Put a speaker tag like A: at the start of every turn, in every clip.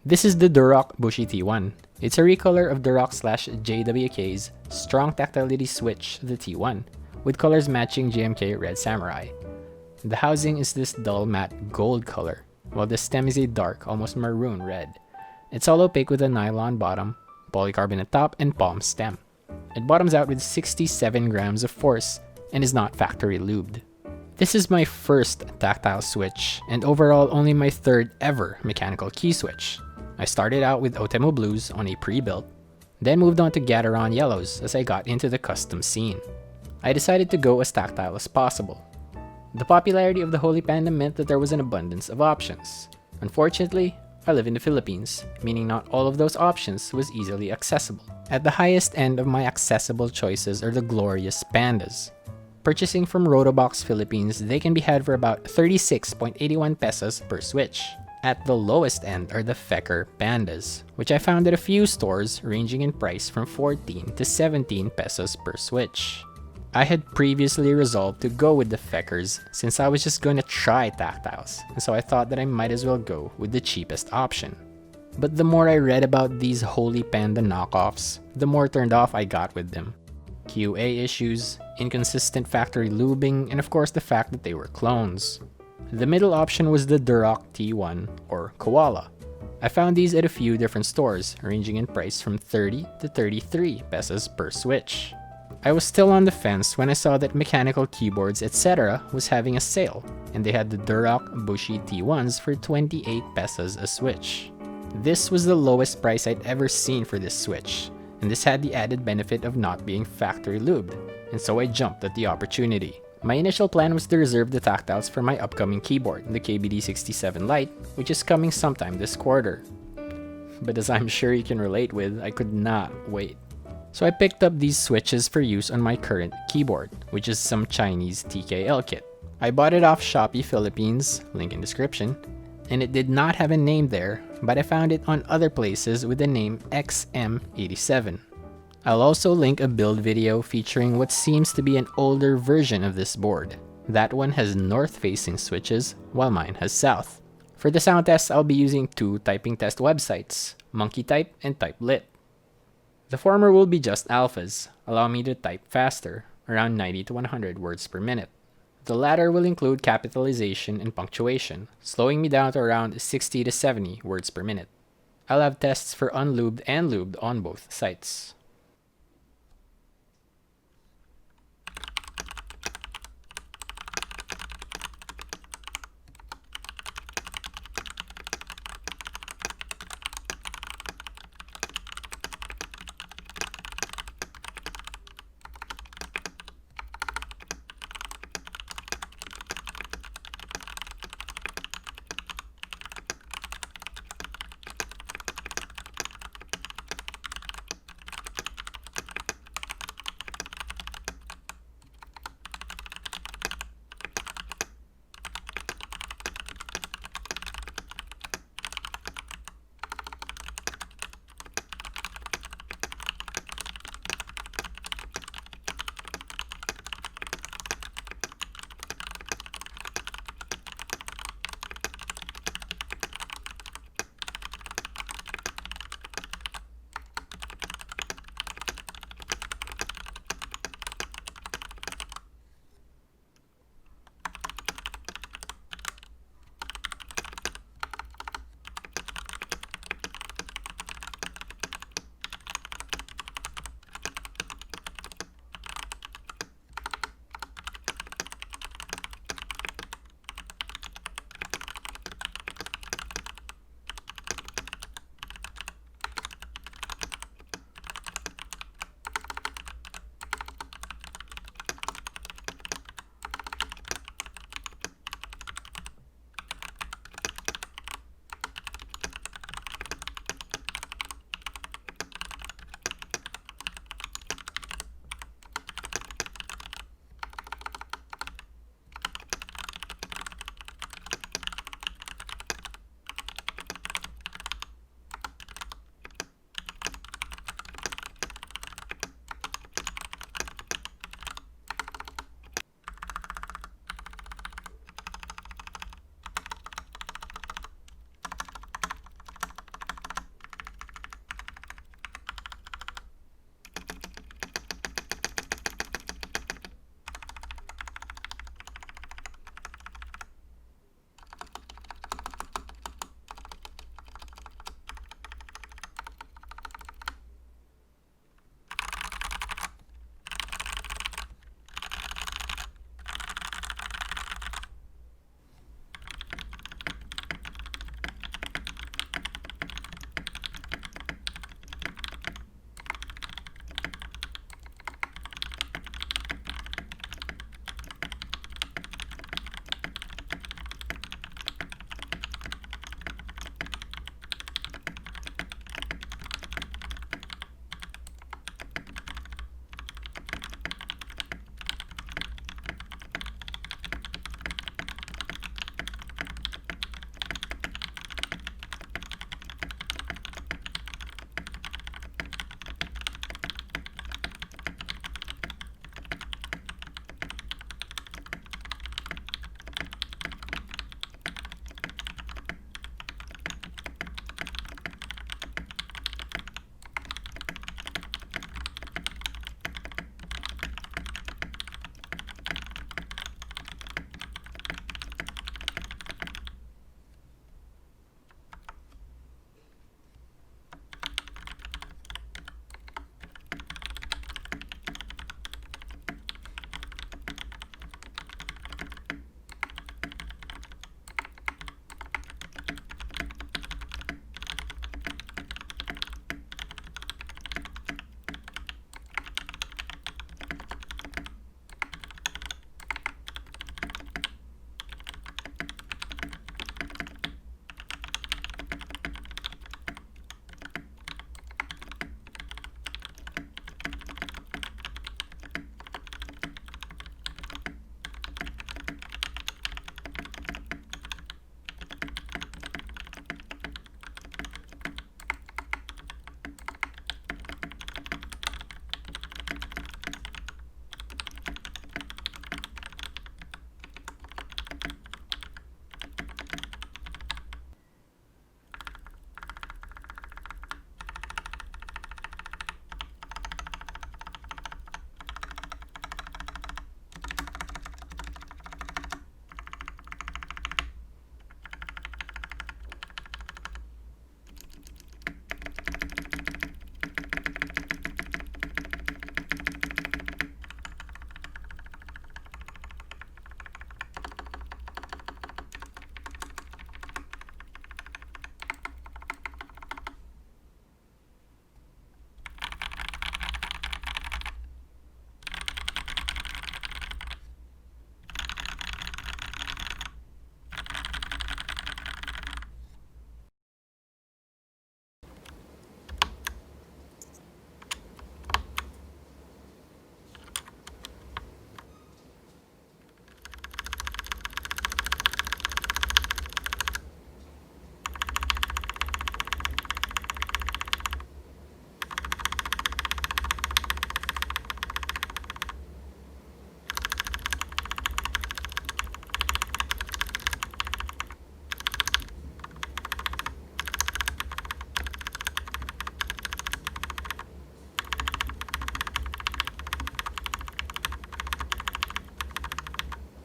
A: This is the Durock Bushi T1. It's a recolor of Durock/JWK's strong tactility switch, the T1, with colors matching JMK Red Samurai. The housing is this dull matte gold color, while the stem is a dark, almost maroon red. It's all opaque with a nylon bottom, polycarbonate top, and palm stem. It bottoms out with 67 grams of force and is not factory lubed. This is my first tactile switch, and overall only my third ever mechanical key switch. I started out with Otemo Blues on a pre-built, then moved on to Gateron Yellows as I got into the custom scene. I decided to go as tactile as possible. The popularity of the Holy Panda meant that there was an abundance of options. Unfortunately, I live in the Philippines, meaning not all of those options was easily accessible. At the highest end of my accessible choices are the glorious pandas. Purchasing from Rotobox Philippines, they can be had for about 36.81 pesos per switch. At the lowest end are the Fecker pandas, which I found at a few stores ranging in price from 14 to 17 pesos per switch. I had previously resolved to go with the Feckers since I was just going to try tactiles, and so I thought that I might as well go with the cheapest option. But the more I read about these Holy Panda knockoffs, the more turned off I got with them. QA issues, inconsistent factory lubing, and of course the fact that they were clones. The middle option was the Durock T1 or Koala. I found these at a few different stores, ranging in price from 30 to 33 pesos per switch. I was still on the fence when I saw that Mechanical Keyboards etc. was having a sale, and they had the Durock Bushi T1s for 28 pesos a switch. This was the lowest price I'd ever seen for this switch, and this had the added benefit of not being factory lubed, and so I jumped at the opportunity. My initial plan was to reserve the tactiles for my upcoming keyboard, the KBD67 Lite, which is coming sometime this quarter. But as I'm sure you can relate with, I could not wait. So I picked up these switches for use on my current keyboard, which is some Chinese TKL kit. I bought it off Shopee Philippines, link in description, and it did not have a name there, but I found it on other places with the name XM87. I'll also link a build video featuring what seems to be an older version of this board. That one has north-facing switches, while mine has south. For the sound test, I'll be using two typing test websites, MonkeyType and TypeLit. The former will be just alphas, allow me to type faster, around 90 to 100 words per minute. The latter will include capitalization and punctuation, slowing me down to around 60 to 70 words per minute. I'll have tests for Unlubed and Lubed on both sites.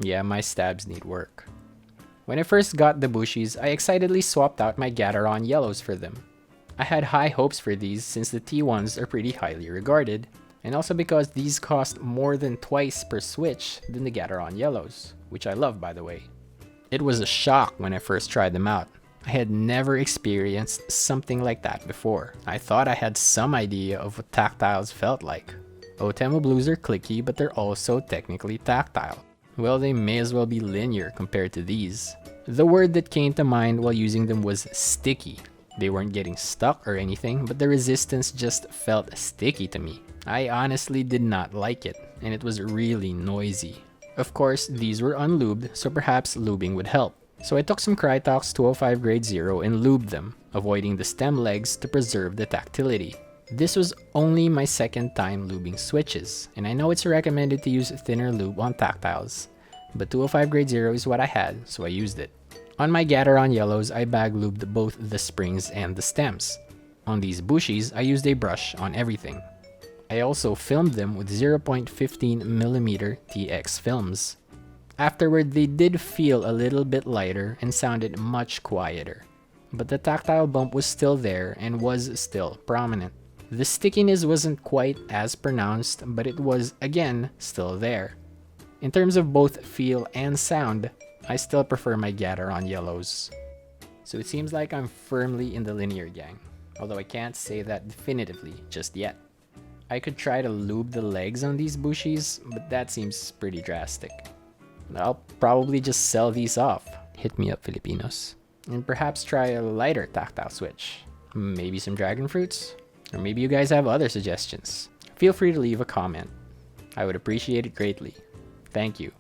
A: Yeah, my stabs need work. When I first got the Bushis, I excitedly swapped out my Gateron yellows for them. I had high hopes for these since the T1s are pretty highly regarded, and also because these cost more than twice per switch than the Gateron yellows, which I love by the way. It was a shock when I first tried them out. I had never experienced something like that before. I thought I had some idea of what tactiles felt like. Otemu Blues are clicky, but they're also technically tactile. Well, they may as well be linear compared to these. The word that came to mind while using them was sticky. They weren't getting stuck or anything, but the resistance just felt sticky to me. I honestly did not like it, and it was really noisy. Of course, these were unlubed, so perhaps lubing would help. So I took some Crytox 205 grade 0 and lubed them, avoiding the stem legs to preserve the tactility. This was only my second time lubing switches, and I know it's recommended to use thinner lube on tactiles, but 205 grade 0 is what I had, so I used it. On my Gateron yellows, I bag lubed both the springs and the stems. On these Bushis, I used a brush on everything. I also filmed them with 0.15mm TX films. Afterward, they did feel a little bit lighter and sounded much quieter, but the tactile bump was still there and was still prominent. The stickiness wasn't quite as pronounced, but it was, again, still there. In terms of both feel and sound, I still prefer my Gateron yellows. So it seems like I'm firmly in the linear gang, although I can't say that definitively just yet. I could try to lube the legs on these Bushis, but that seems pretty drastic. I'll probably just sell these off. Hit me up, Filipinos. And perhaps try a lighter tactile switch. Maybe some dragon fruits? Or maybe you guys have other suggestions. Feel free to leave a comment. I would appreciate it greatly. Thank you.